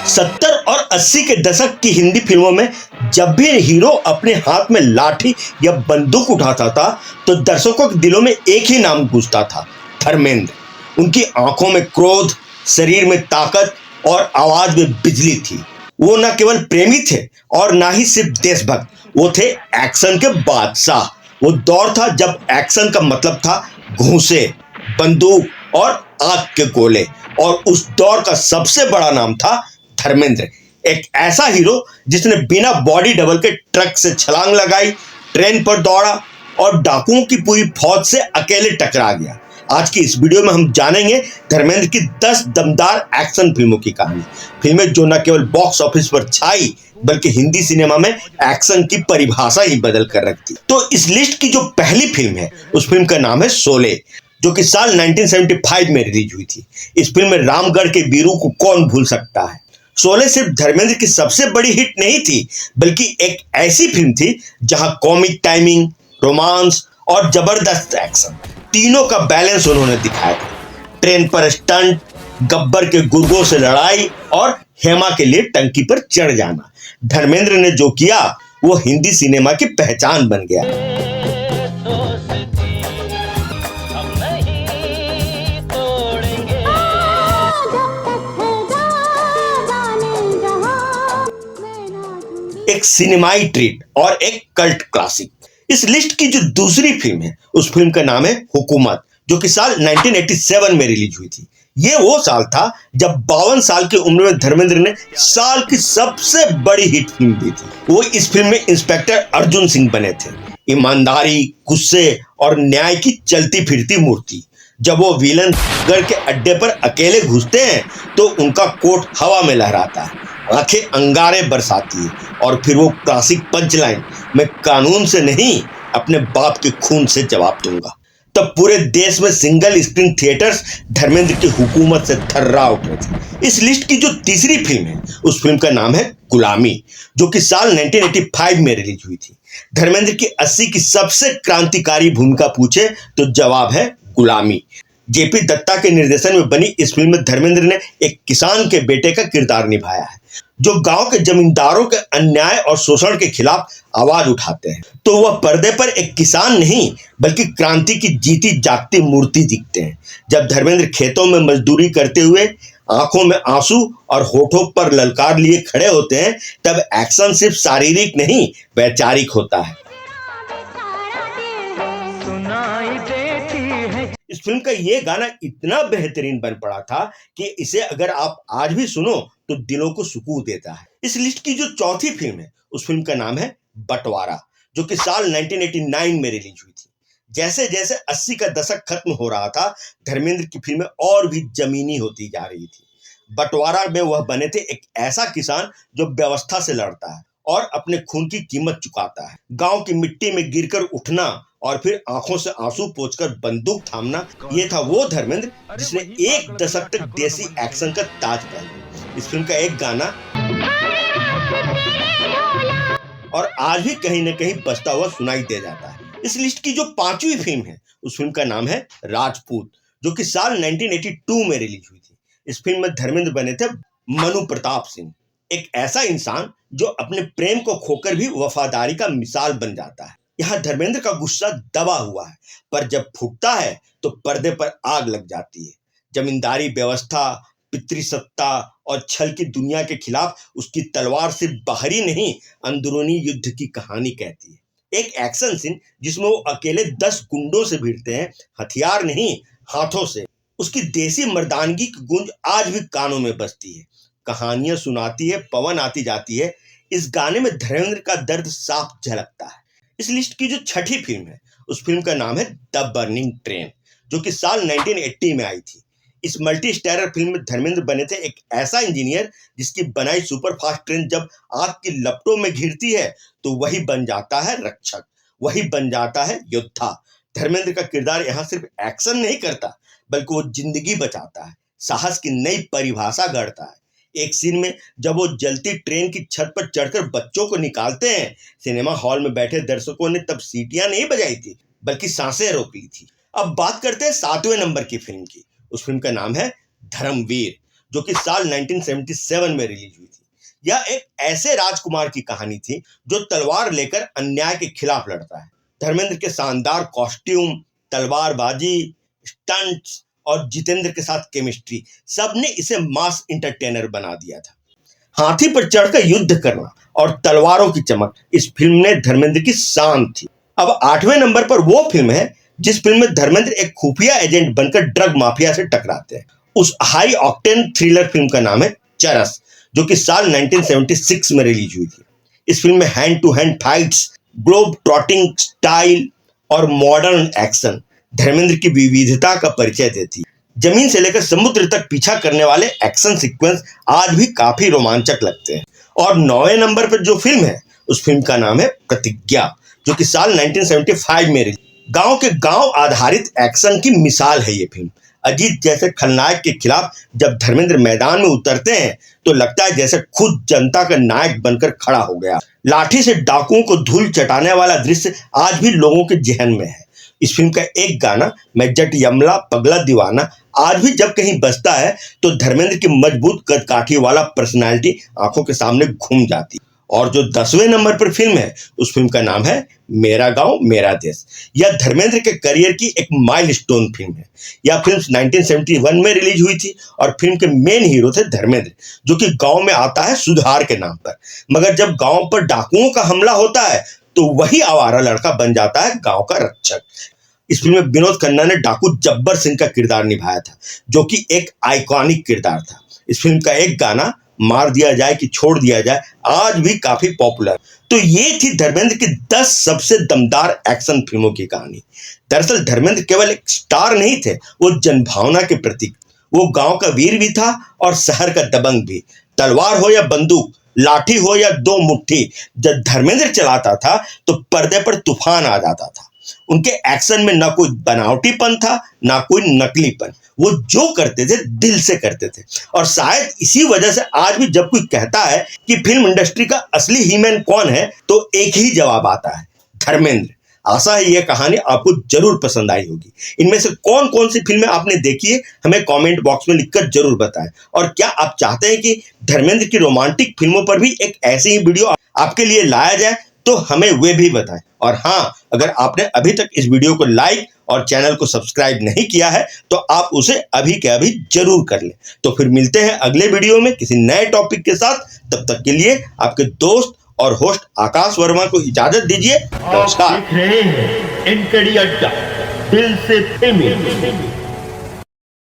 70 और 80 के दशक की हिंदी फिल्मों में जब भी हीरो अपने हाथ में लाठी या बंदूक उठाता था तो दर्शकों के दिलों में एक ही नाम गूंजता था, धर्मेंद्र। उनकी आंखों में क्रोध, शरीर में ताकत और आवाज में बिजली थी। वो न केवल प्रेमी थे और ना ही सिर्फ देशभक्त, वो थे एक्शन के बादशाह। वो दौर था जब एक्शन का मतलब था घूंसे, बंदूक और आग के गोले, और उस दौर का सबसे बड़ा नाम था धर्मेंद्र। एक ऐसा हीरो जिसने बिना बॉडी डबल के ट्रक से छलांग लगाई, ट्रेन पर दौड़ा और डाकुओं की पूरी फौज से अकेले टकरा गया। आज की इस वीडियो में हम जानेंगे धर्मेंद्र की 10 दमदार एक्शन फिल्मों की कहानी। फिल्में जो न केवल बॉक्स ऑफिस पर छाई बल्कि हिंदी सिनेमा में एक्शन की परिभाषा ही बदल कर रख दी। तो इस लिस्ट की जो पहली फिल्म है उस फिल्म का नाम है शोले, जो कि साल 1975 में रिलीज हुई थी। इस फिल्म में रामगढ़ के वीरों को कौन भूल सकता है। शोले सिर्फ धर्मेंद्र की सबसे बड़ी हिट नहीं थी, बल्कि एक ऐसी फिल्म थी जहां कॉमिक टाइमिंग, रोमांस और जबरदस्त एक्शन तीनों का बैलेंस उन्होंने दिखाया था। ट्रेन पर स्टंट, गब्बर के गुर्गों से लड़ाई और हेमा के लिए टंकी पर चढ़ जाना, धर्मेंद्र ने जो किया वो हिंदी सिनेमा की पहचान बन गया। एक सिनेमाई ट्रीट और एक कल्ट क्लासिक। इस लिस्ट की जो दूसरी फिल्म है उस फिल्म का नाम है हुकूमत, जो कि साल 1987 में रिलीज हुई थी। ये वो साल था जब 52 साल की उम्र में धर्मेंद्र ने साल की सबसे बड़ी हिट फिल्म दी थी। वो इस फिल्म में इंस्पेक्टर अर्जुन सिंह बने थे, ईमानदारी, गुस्से और न्याय की चलती फिरती मूर्ति। जब वो विलन गढ़ के अड्डे पर अकेले घुसते हैं तो उनका कोट हवा में लहराता है, आंखें अंगारे बरसाती है और फिर वो क्लासिक पंचलाइन, मैं कानून से नहीं अपने बाप के खून से जवाब दूंगा। तब पूरे देश में सिंगल स्क्रीन थिएटर्स धर्मेंद्र की हुकूमत से थर्रा उठ रहे थे। इस लिस्ट की जो तीसरी फिल्म है उस फिल्म का नाम है गुलामी, जो कि साल 1985 में रिलीज हुई थी। धर्मेंद्र की 80 की सबसे क्रांतिकारी भूमिका पूछे तो जवाब है गुलामी। जेपी दत्ता के निर्देशन में बनी इस फिल्म में धर्मेंद्र ने एक किसान के बेटे का किरदार निभाया है, जो गांव के जमींदारों के अन्याय और शोषण के खिलाफ आवाज उठाते हैं। तो वह पर्दे पर एक किसान नहीं बल्कि क्रांति की जीती जागती मूर्ति दिखते हैं। जब धर्मेंद्र खेतों में मजदूरी करते हुए आंखों में आंसू और होठों पर ललकार लिए खड़े होते हैं, तब एक्शन सिर्फ शारीरिक नहीं वैचारिक होता है। इस फिल्म का ये गाना इतना बेहतरीन बन पड़ा था कि इसे अगर आप आज भी सुनो तो दिलों को सुकून देता है। इस लिस्ट की जो चौथी फिल्म है उस फिल्म का नाम है बंटवारा, जो कि साल 1989 में रिलीज हुई थी। जैसे जैसे 80 का दशक खत्म हो रहा था, धर्मेंद्र की फिल्में और भी जमीनी होती जा रही थी। बंटवारा में वह बने थे एक ऐसा किसान जो व्यवस्था से लड़ता है और अपने खून की कीमत चुकाता है। गांव की मिट्टी में गिरकर उठना और फिर आंखों से आंसू पोंछकर बंदूक थामना, ये था वो धर्मेंद्र जिसने एक दशक तक देसी एक्शन का ताज पहना। इस फिल्म का एक गाना और आज भी कहीं न कहीं बजता हुआ सुनाई दे जाता है। इस लिस्ट की जो पांचवी फिल्म है उस फिल्म का नाम है राजपूत, जो कि साल 1982 में रिलीज हुई थी। इस फिल्म में धर्मेंद्र बने थे मनु प्रताप सिंह, एक ऐसा इंसान जो अपने प्रेम को खोकर भी वफादारी का मिसाल बन जाता है। यहाँ धर्मेंद्र का गुस्सा दबा हुआ है, पर जब फूटता है तो पर्दे पर आग लग जाती है। जमींदारी व्यवस्था, पितृसत्ता और छल की दुनिया के खिलाफ उसकी तलवार सिर्फ बाहरी नहीं अंदरूनी युद्ध की कहानी कहती है। एक एक्शन सीन जिसमें वो अकेले 10 गुंडों से भिड़ते हैं, हथियार नहीं हाथों से। उसकी देसी मर्दानगी की गूंज आज भी कानों में बजती है। कहानियां सुनाती है, पवन आती जाती है। इस गाने में धर्मेंद्र का दर्द साफ झलकता है। इस लिस्ट की जो छठी फिल्म है उस फिल्म का नाम है द बर्निंग ट्रेन, जो कि साल 1980 में आई थी। इस मल्टी स्टारर फिल्म में धर्मेंद्र बने थे एक ऐसा इंजीनियर जिसकी बनाई सुपर फास्ट ट्रेन जब आग की लपटों में घिरती है तो वही बन जाता है रक्षक, वही बन जाता है योद्धा। धर्मेंद्र का किरदार यहाँ सिर्फ एक्शन नहीं करता बल्कि वो जिंदगी बचाता है, साहस की नई परिभाषा गढ़ता है। एक सीन में जब वो जलती ट्रेन की छत पर चढ़कर बच्चों को निकालते हैं, सिनेमा हॉल में बैठे दर्शकों ने तब सीटियां नहीं बजाई थी बल्कि सांसें रोक ली थी। अब बात करते हैं 7वें नंबर की फिल्म की। उस फिल्म का नाम है धर्मवीर, जो कि साल 1977 में रिलीज हुई थी। यह एक ऐसे राजकुमार की कहानी थी जो तलवार लेकर अन्याय के खिलाफ लड़ता है। धर्मेंद्र के शानदार कॉस्ट्यूम, तलवारबाजी, स्टंट्स और जितेंद्र के साथ केमिस्ट्री सबने इसे मास इंटरटेनर बना दिया था। हाथी पर चढ़कर युद्ध करना और तलवारों की चमक इस फिल्म ने धर्मेंद्र की शान थी। अब 8वें नंबर पर वो फिल्म है जिस फिल्म में धर्मेंद्र एक खुफिया एजेंट बनकर ड्रग माफिया से टकराते हैं। उस हाई ऑक्टेन थ्रिलर फिल्म का नाम है चरस, जो कि साल 1976 में रिलीज हुई थी। इस फिल्म में hand to hand fights, globe trotting style और मॉडर्न एक्शन धर्मेंद्र की विविधता का परिचय देती है। जमीन से लेकर समुद्र तक पीछा करने वाले एक्शन सीक्वेंस आज भी काफी रोमांचक लगते हैं। और 9वें नंबर पर जो फिल्म है उस फिल्म का नाम है प्रतिज्ञा, जो कि साल 1975 में रिलीज। गांव के गांव आधारित एक्शन की मिसाल है ये फिल्म। अजीत जैसे खलनायक के खिलाफ जब धर्मेंद्र मैदान में उतरते हैं तो लगता है जैसे खुद जनता का नायक बनकर खड़ा हो गया। लाठी से डाकुओं को धूल चटाने वाला दृश्य आज भी लोगों के जहन में है। इस फिल्म का एक गाना मैं जट यमला पगला दीवाना आज भी जब कहीं बजता है तो धर्मेंद्र की मजबूत कदकाठी वाला पर्सनालिटी आंखों के सामने घूम जाती है। और जो 10वें नंबर पर फिल्म है उस फिल्म का नाम है मेरा गांव मेरा देश। यह धर्मेंद्र के करियर की एक माइलस्टोन फिल्म है। यह फिल्म 1971 में रिलीज हुई थी और फिल्म के मेन हीरो थे धर्मेंद्र, जो कि गांव में आता है सुधार के नाम पर। मगर जब गांव पर डाकुओं का हमला होता है तो वही आवारा लड़का बन जाता है गांव का रक्षक। इस फिल्म में विनोद खन्ना ने डाकू जब्बर सिंह का किरदार निभाया था, जो कि एक आइकॉनिक किरदार था। इस फिल्म का एक गाना मार दिया जाए कि छोड़ दिया जाए आज भी काफी पॉपुलर। तो ये थी धर्मेंद्र की 10 सबसे दमदार एक्शन फिल्मों की कहानी। दरअसल धर्मेंद्र केवल एक स्टार नहीं थे, वो जनभावना के प्रतीक। वो गांव का वीर भी था और शहर का दबंग भी। तलवार हो या बंदूक, लाठी हो या दो मुट्ठी, जब धर्मेंद्र चलाता था तो पर्दे पर तूफान आ जाता था। उनके एक्शन में ना कोई बनावटीपन था ना कोई नकलीपन। वो जो करते थे दिल से करते थे। और शायद इसी वजह से आज भी जब कोई कहता है कि फिल्म इंडस्ट्री का असली हीमैन कौन है तो एक ही जवाब आता है, धर्मेंद्र। आशा है यह कहानी आपको जरूर पसंद आई होगी। इनमें से कौन कौन सी फिल्में आपने देखी है हमें कमेंट बॉक्स में लिखकर जरूर बताएं। और क्या आप चाहते हैं कि धर्मेंद्र की रोमांटिक फिल्मों पर भी एक ऐसी ही वीडियो आपके लिए लाया जाए तो हमें वे भी बताएं। और हाँ, अगर आपने अभी तक इस वीडियो को लाइक और चैनल को सब्सक्राइब नहीं किया है तो आप उसे अभी के अभी जरूर कर लें। तो फिर मिलते हैं अगले वीडियो में किसी नए टॉपिक के साथ। तब तक के लिए आपके दोस्त और होस्ट आकाश वर्मा को इजाजत दीजिए। नमस्कार। आप देख रहे हैं एनकेडी अड्डा, दिल से प्रेमी।